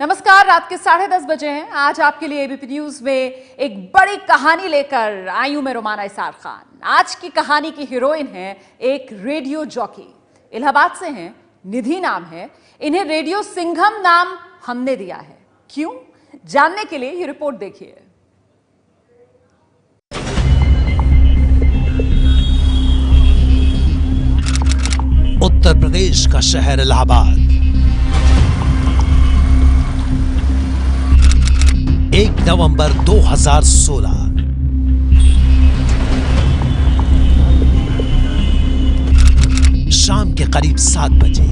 नमस्कार, रात के 10:30 बजे हैं। आज आपके लिए एबीपी न्यूज में एक बड़ी कहानी लेकर आई हूं मैं रोमाना इसार खान। आज की कहानी की हीरोइन है एक रेडियो जॉकी। इलाहाबाद से हैं, निधि नाम है। इन्हें रेडियो सिंघम नाम हमने दिया है। क्यों, जानने के लिए ये रिपोर्ट देखिए। उत्तर प्रदेश का शहर इलाहाबाद 1 नवंबर 2016। शाम के करीब 7 बजे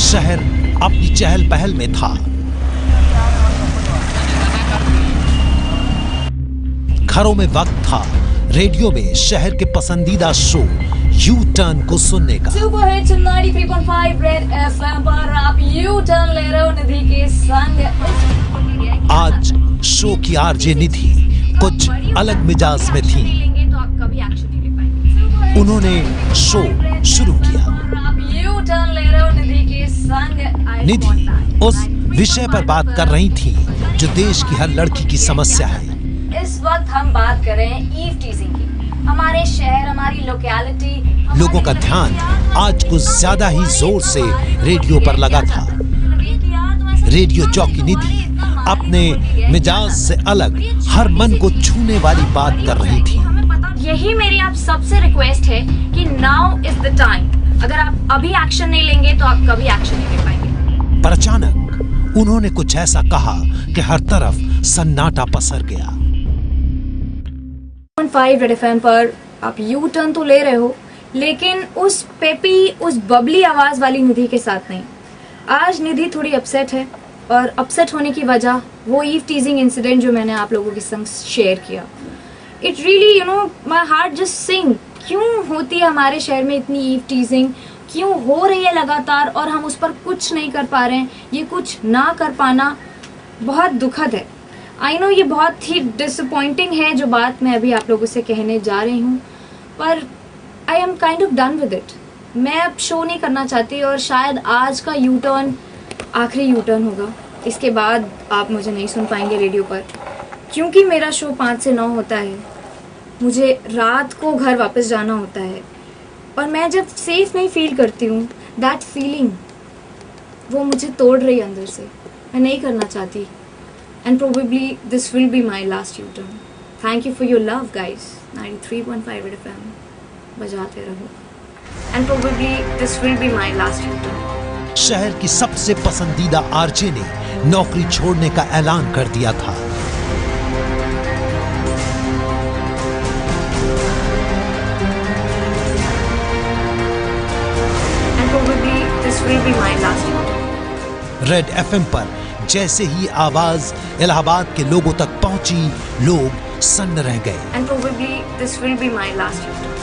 शहर अपनी चहल पहल में था। घरों में वक्त था रेडियो में शहर के पसंदीदा शो यू टर्न को सुनने का। सुपर हिट्स 93.5 रेड एफएम पर आप यू टर्न ले रहे हो निधि के संग। आज शो की आरजे निधि कुछ अलग मिजाज में थी। तो आप कभी एक्शन नहीं ले पाएंगे। उन्होंने शो शुरू किया। आप यू टर्न ले रहे हो निधि के संग। निधि उस विषय पर बात कर रही थी जो देश की हर लड़की की समस्या है। इस वक्त हम बात कर रहे हैं ईव टीजिंग की। हमारे शहर, हमारी लोकेलिटी, लोगों का ध्यान आज कुछ ज्यादा ही जोर से रेडियो पर लगा था। रेडियो जॉकी निधि अपने मिजाज से अलग हर मन को छूने वाली बात कर रही थी। यही मेरी आप सबसे रिक्वेस्ट है कि नाउ इज द टाइम। अगर आप अभी एक्शन नहीं लेंगे तो आप कभी एक्शन नहीं ले पाएंगे। पर अचानक उन्होंने कुछ ऐसा कहा कि हर तरफ सन्नाटा पसर गया। 5 रेड एफएम पर आप यू टर्न तो ले रहे हो, लेकिन उस पेपी, उस बबली आवाज वाली निधि के साथ नहीं। आज निधि थोड़ी अपसेट है और अपसेट होने की वजह वो ईव टीजिंग इंसिडेंट जो मैंने आप लोगों के संग शेयर किया। It really my heart just sing. क्यों होती है हमारे शहर में इतनी ईव टीजिंग, क्यों हो रही है लगातार और हम उस पर कुछ नहीं कर पा रहे हैं। ये कुछ ना कर पाना बहुत दुखद है। आई नो ये बहुत ही डिसअपॉइंटिंग है जो बात मैं अभी आप लोगों से कहने जा रही हूँ, पर I am kind of done with it. मैं अब शो नहीं करना चाहती और शायद आज का यू टर्न आखिरी यू टर्न होगा। इसके बाद आप मुझे नहीं सुन पाएंगे रेडियो पर, क्योंकि मेरा शो 5 से 9 होता है। मुझे रात को घर वापस जाना होता है और मैं जब सेफ नहीं फील करती हूँ, दैट फीलिंग वो मुझे तोड़ रही है अंदर से। मैं नहीं करना चाहती। And probably this will be my last U-turn. Thank you for your love, guys. 93.5 FM. बजाते रहो. And probably this will be my last U-turn. शहर की सबसे पसंदीदा आरजे ने नौकरी छोड़ने का ऐलान कर दिया था। And probably this will be my last U-turn. Red FM पर जैसे ही आवाज इलाहाबाद के लोगों तक पहुंची, लोग सन्न रह गए। And probably this will be my last U-turn.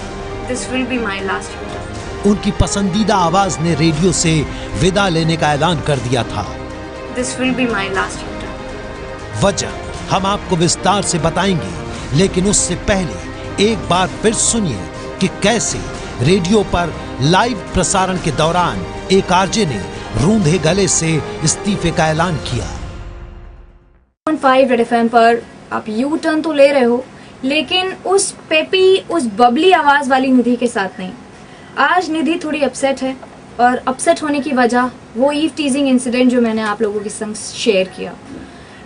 This will be my last U-turn. उनकी पसंदीदा आवाज ने रेडियो से विदा लेने का ऐलान कर दिया था। This will be my last U-turn. वजह हम आपको विस्तार से बताएंगे, लेकिन उससे पहले एक बार फिर सुनिए कि कैसे रेडियो पर लाइव प्रसारण के दौरान एक आरजे ने रूंधे गले से इस्तीफे का ऐलान किया। 5 रेड एफएम पर आप यू टर्न तो ले रहे हो, लेकिन उस पेपी, उस बबली आवाज वाली निधि के साथ नहीं। आज निधि थोड़ी अपसेट है और अपसेट होने की वजह वो ईव टीजिंग इंसिडेंट जो मैंने आप लोगों के संग शेयर किया।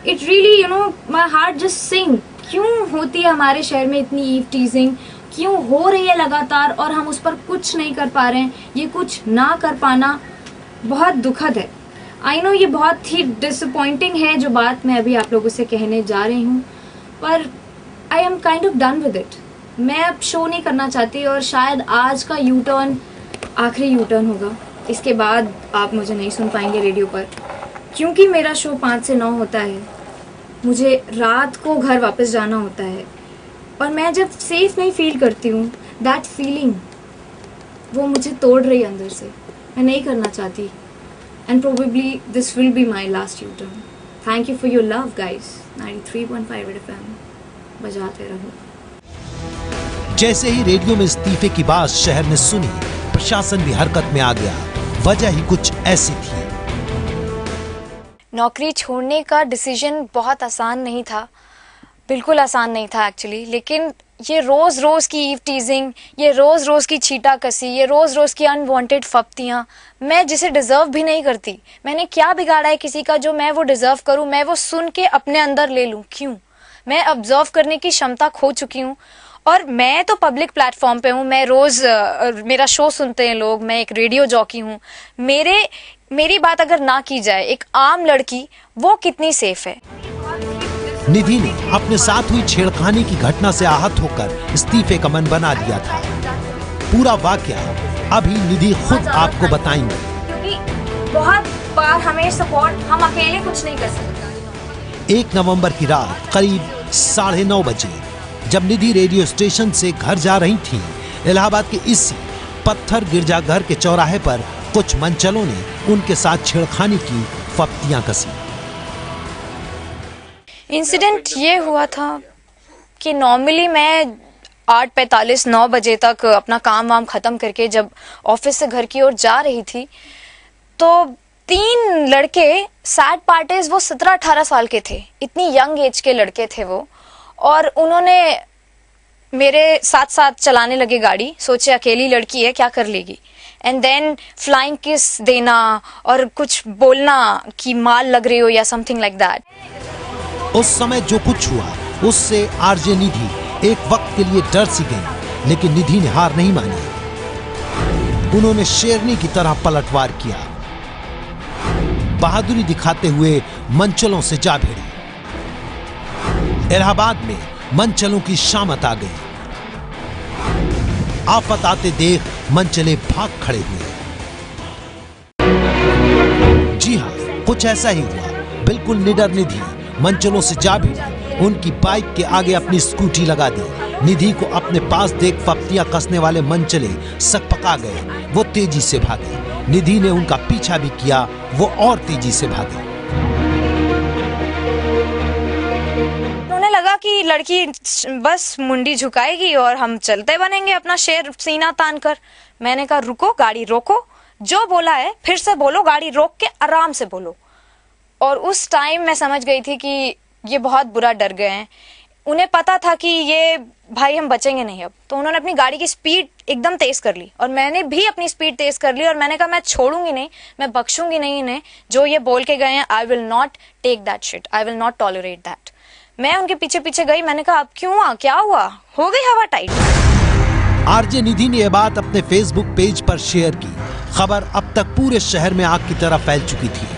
It really my heart just sing. क्यों होती है हमारे शहर में इतनी ईव टीजिंग, क्यों हो रही है लगातार और हम उस पर कुछ नहीं कर पा रहे हैं। ये कुछ ना कर पाना बहुत दुखद है। आई नो ये बहुत ही डिसअपॉइंटिंग है जो बात मैं अभी आप लोगों से कहने जा रही हूँ, पर I am kind of done with it. मैं अब शो नहीं करना चाहती और शायद आज का यू टर्न आखिरी यू टर्न होगा। इसके बाद आप मुझे नहीं सुन पाएंगे रेडियो पर, क्योंकि मेरा शो 5 से 9 होता है। मुझे रात को घर वापस जाना होता है और मैं जब सेफ नहीं फील करती हूँ, दैट फीलिंग वो मुझे तोड़ रही है अंदर से। मैं नहीं करना चाहती। And probably this will be my last U-turn. Thank you for your love, guys. 93.5 FM. बजाते रहो। जैसे ही रेडियो में इस्तीफे की बात शहर ने सुनी, प्रशासन भी हरकत में आ गया। वजह ही कुछ ऐसी थी। नौकरी छोड़ने का डिसीजन बहुत आसान नहीं था, बिल्कुल आसान नहीं था एक्चुअली। लेकिन ये रोज़ रोज़ की ईव टीजिंग, ये रोज़ रोज़ की छीटा कसी, ये रोज़ रोज़ की अनवांटेड फप्तियाँ, मैं जिसे डिज़र्व भी नहीं करती। मैंने क्या बिगाड़ा है किसी का जो मैं वो डिज़र्व करूँ, मैं वो सुन के अपने अंदर ले लूँ? क्यों? मैं ऑब्जर्व करने की क्षमता खो चुकी हूँ। और मैं तो पब्लिक प्लेटफॉर्म पे हूँ, मैं रोज़ मेरा शो सुनते हैं लोग, मैं एक रेडियो जॉकी हूँ। मेरी बात अगर ना की जाए, एक आम लड़की वो कितनी सेफ है? निधि ने अपने साथ हुई छेड़खानी की घटना से आहत होकर इस्तीफे का मन बना लिया था। पूरा वाकया अभी निधि खुद आपको बताएंगे। क्योंकि बहुत बार हमें सपोर्ट, हम अकेले कुछ नहीं कर सकते। 1 नवंबर की रात करीब 9:30 बजे जब निधि रेडियो स्टेशन से घर जा रही थी, इलाहाबाद के इसी पत्थर गिरजाघर के चौराहे पर कुछ मनचलों ने उनके साथ छेड़खानी की फप्तियां कसी। इंसिडेंट ये हुआ था कि नॉर्मली मैं 8:45 9 बजे तक अपना काम वाम ख़त्म करके जब ऑफिस से घर की ओर जा रही थी, तो 3 लड़के सैड पार्टीज, वो 17-18 साल के थे, इतनी यंग एज के लड़के थे वो, और उन्होंने मेरे साथ साथ चलाने लगे गाड़ी। सोचे अकेली लड़की है, क्या कर लेगी, एंड देन फ्लाइंग किस देना और कुछ बोलना कि माल लग रही हो या समथिंग लाइक दैट। उस समय जो कुछ हुआ उससे आरजे निधि एक वक्त के लिए डर सी गई, लेकिन निधि ने हार नहीं मानी। उन्होंने शेरनी की तरह पलटवार किया, बहादुरी दिखाते हुए मनचलों से जा भिड़ी। इलाहाबाद में मनचलों की शामत आ गई। आफत आते देख मनचले भाग खड़े हुए। जी हाँ, कुछ ऐसा ही हुआ। बिल्कुल निडर निधि मनचलों से जा भिड़ी, उनकी बाइक के आगे अपनी स्कूटी लगा दी। निधि को अपने पास देख फप्तियां कसने वाले मनचले सकपका गए, वो तेजी से भागे। निधि ने उनका पीछा भी किया, वो और तेजी से भागे। उन्हें लगा कि लड़की बस मुंडी झुकाएगी और हम चलते बनेंगे अपना शेर सीना तान कर। मैंने कहा रुको, गाड़ी रोको, जो बोला है फिर से बोलो, गाड़ी रोक के आराम से बोलो। और उस टाइम मैं समझ गई थी कि ये बहुत बुरा डर गए हैं। उन्हें पता था कि ये भाई हम बचेंगे नहीं अब, तो उन्होंने अपनी गाड़ी की स्पीड एकदम तेज कर ली और मैंने भी अपनी स्पीड तेज कर ली। और मैंने कहा मैं छोड़ूंगी नहीं, मैं बख्शूंगी नहीं इन्हें, जो ये बोल के गए हैं। I will not take that shit, I will not tolerate that. मैं उनके पीछे पीछे गई। मैंने कहा अब क्यों हुआ, क्या हुआ, हो गई हवा टाइट। आरजे निधि ने यह बात अपने फेसबुक पेज पर शेयर की। खबर अब तक पूरे शहर में आग की तरह फैल चुकी थी।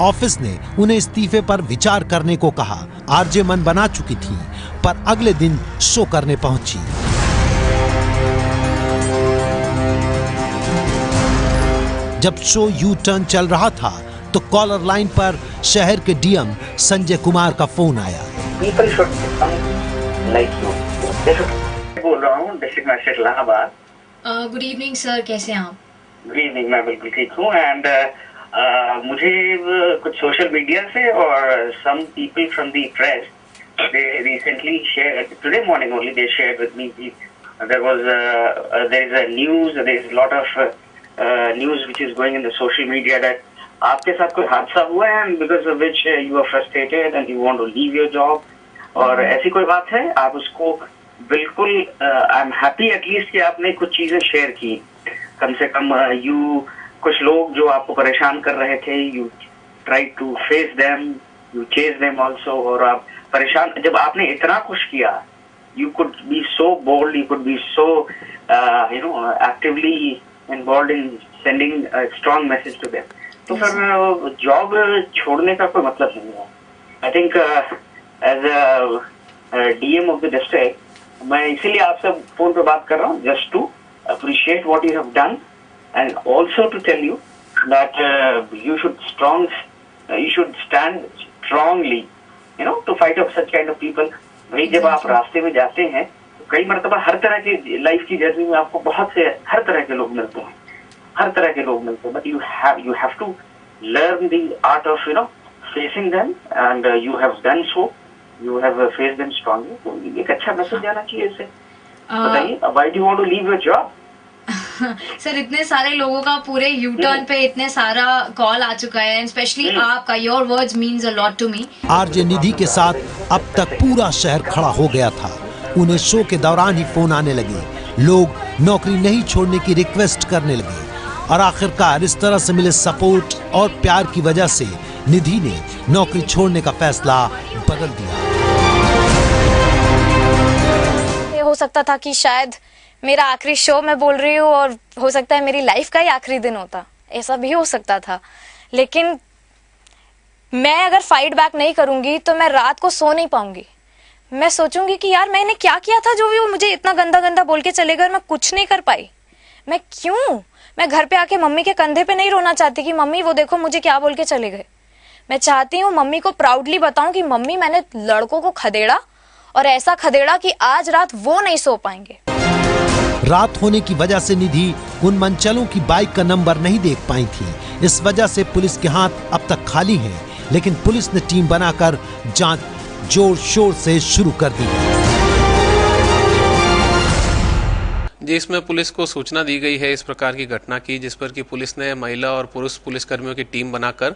ऑफिस ने उन्हें इस्तीफे पर विचार करने को कहा। आरजे मन बना चुकी थी, पर अगले दिन शो करने पहुंची। जब शो यू टर्न चल रहा था तो कॉलर लाइन पर शहर के डीएम संजय कुमार का फोन आया। बोल रहा हूँ district magistrate Allahabad. Good evening sir, कैसे हैं आप? गुड इवनिंग, मैं बिल्कुल ठीक हूँ। एंड मुझे कुछ सोशल मीडिया से और some people from the press, they recently shared today morning only, they shared with me there is a news, there is a lot of news which is going in the social media that आपके साथ कोई हादसा हुआ है and because of which you are frustrated and you want to leave your job, और ऐसी कोई बात है। आप उसको बिल्कुल आई एम हैप्पी एटलीस्ट कि आपने कुछ चीजें शेयर की। कम से कम कुछ लोग जो आपको परेशान कर रहे थे, you try to face them, you chase them also. और आप परेशान, जब आपने इतना कुछ किया, you could be so bold, you could be so actively involved in sending strong message to them. तो फिर जॉब छोड़ने का कोई मतलब नहीं है। I think as a DM of the district, मैं इसीलिए आपसे फोन पे बात कर रहा हूँ, just to appreciate what you have done and also to tell you that you should stand strongly, to fight off such kind of people. भाई जब आप रास्ते में जाते हैं तो कई मर्तबा हर तरह की लाइफ की जर्नी में आपको बहुत से हर तरह के लोग मिलते हैं, but you have to learn the art of facing them, and you have done so. You have faced them strongly. तो एक अच्छा मैसेज जाना चाहिए इससे। बताइए, why do you want to leave your job? Sir इतने सारे लोगों का पूरे यू टर्न पे इतने सारा कॉल आ चुका है, स्पेशली आपका, your words means a lot to me. RJ Nidhi के साथ अब तक पूरा शहर खड़ा हो गया था। उन्हें शो के दौरान ही फोन आने लगे, लोग नौकरी नहीं छोड़ने की रिक्वेस्ट करने लगे और आखिरकार इस तरह से मिले सपोर्ट और प्यार की वजह से निधि ने नौकरी छोड़ने का फैसला बदल दिया। ये हो सकता था कि शायद मेरा आखिरी शो मैं बोल रही हूँ और हो सकता है मेरी लाइफ का ही आखिरी दिन होता, ऐसा भी हो सकता था। लेकिन मैं अगर फाइट बैक नहीं करूंगी तो मैं रात को सो नहीं पाऊंगी। मैं सोचूंगी कि यार मैंने क्या किया था जो भी वो मुझे इतना गंदा गंदा बोल के चले गए और मैं कुछ नहीं कर पाई। मैं घर पे आके मम्मी के कंधे पे नहीं रोना चाहती कि मम्मी वो देखो मुझे क्या बोल के चले गए। मैं चाहती हूँ मम्मी को प्राउडली बताऊं कि मम्मी मैंने लड़कों को खदेड़ा और ऐसा खदेड़ा कि आज रात वो नहीं सो पाएंगे। रात होने की वजह से निधि उन मनचलों की बाइक का नंबर नहीं देख पाई थी। इस वजह से पुलिस के हाथ अब तक खाली हैं, लेकिन पुलिस ने टीम बनाकर जांच जोर शोर से शुरू कर दी। जी, इसमें पुलिस को सूचना दी गई है इस प्रकार की घटना की, जिस पर कि पुलिस ने महिला और पुरुष पुलिसकर्मियों की टीम बनाकर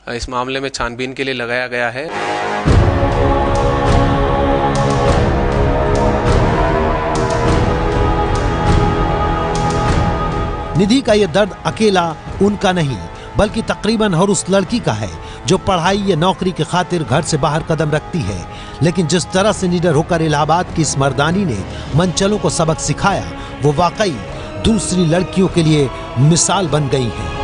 इस मामले में छानबीन के लिए लगाया गया है। निधि का यह दर्द अकेला उनका नहीं, बल्कि तकरीबन हर उस लड़की का है जो पढ़ाई या नौकरी की खातिर घर से बाहर कदम रखती है। लेकिन जिस तरह से निडर होकर इलाहाबाद की इस मर्दानी ने मनचलों को सबक सिखाया, वो वाकई दूसरी लड़कियों के लिए मिसाल बन गई है।